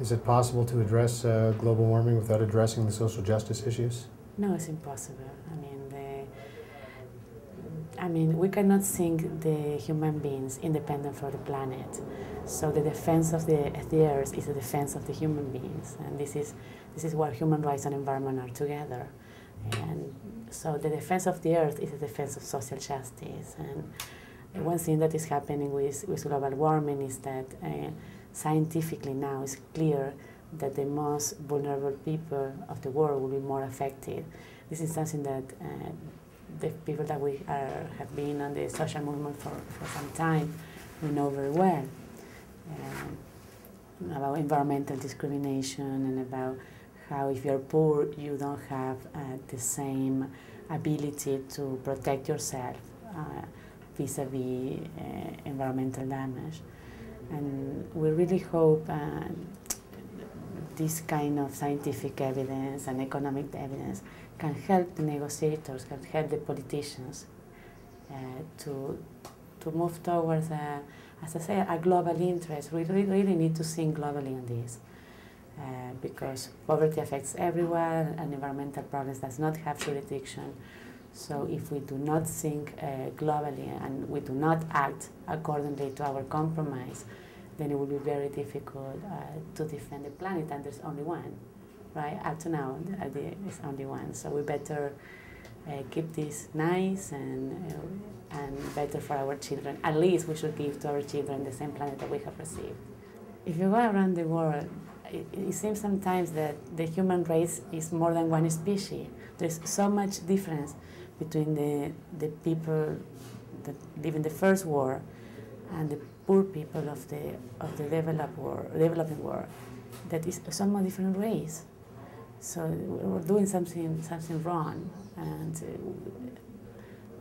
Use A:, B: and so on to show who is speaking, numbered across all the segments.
A: Is it possible to address global warming without addressing the social justice issues?
B: No, it's impossible. I mean, we cannot think the human beings independent from the planet. So the defense of the earth is the defense of the human beings, and this is where human rights and environment are together. And so the defense of the earth is the defense of social justice. And one thing that is happening with global warming is that scientifically now it's clear that the most vulnerable people of the world will be more affected. This is something that the people that have been on the social movement for some time, we know very well about environmental discrimination and about how if you're poor, you don't have the same ability to protect yourself vis-a-vis environmental damage. And we really hope this kind of scientific evidence and economic evidence can help the negotiators, can help the politicians to move towards, as I say, a global interest. We really need to think globally on this because poverty affects everyone and environmental problems does not have jurisdiction. So if we do not think globally and we do not act accordingly to our compromise, then it will be very difficult to defend the planet, and there's only one, right? Up to now, there's only one. So we better keep this nice and better for our children. At least we should give to our children the same planet that we have received. If you go around the world, it seems sometimes that the human race is more than one species. There's so much difference between the people that live in the first world and the poor people of the developing world. That is a somewhat different race. So we're doing something wrong, and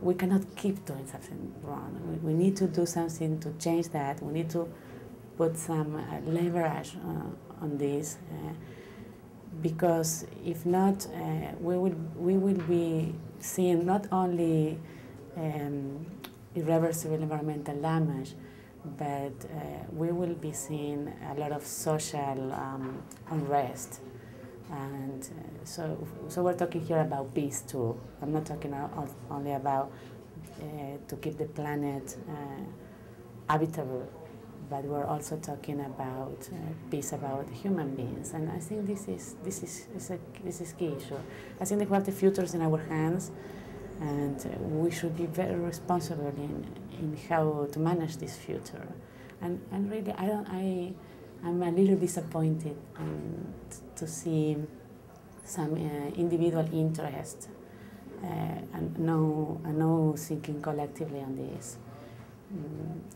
B: we cannot keep doing something wrong. We need to do something to change that. We need to put some leverage on this, because if not, we will be seeing not only irreversible environmental damage, but we will be seeing a lot of social unrest. And so we're talking here about peace too. I'm not talking only about to keep the planet habitable, but we're also talking about peace about human beings. And I think this is key issue. I think that we have the futures in our hands, and we should be very responsible in how to manage this future. And really, I'm a little disappointed to see some individual interest and no thinking collectively on this.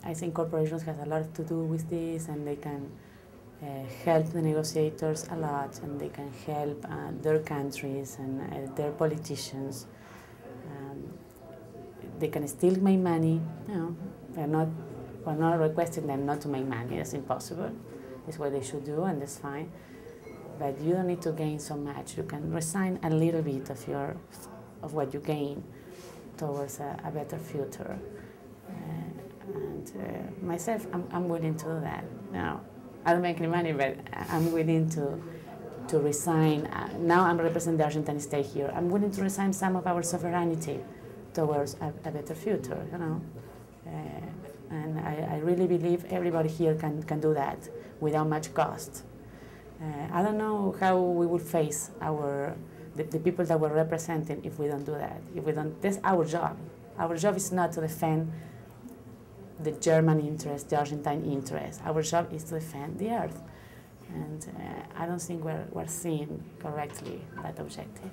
B: I think corporations have a lot to do with this, and they can help the negotiators a lot, and they can help their countries and their politicians. They can still make money. You know, we're not requesting them not to make money. That's impossible. It's what they should do, and that's fine. But you don't need to gain so much. You can resign a little bit of what you gain towards a better future. And myself, I'm willing to do that. Now, I don't make any money, but I'm willing to resign. Now I'm representing the Argentine state here. I'm willing to resign some of our sovereignty towards a better future, you know. And I really believe everybody here can do that without much cost. I don't know how we will face the people that we're representing if we don't do that. If we don't, that's our job. Our job is not to defend the German interest, the Argentine interest. Our job is to defend the earth. And I don't think we're seeing correctly that objective.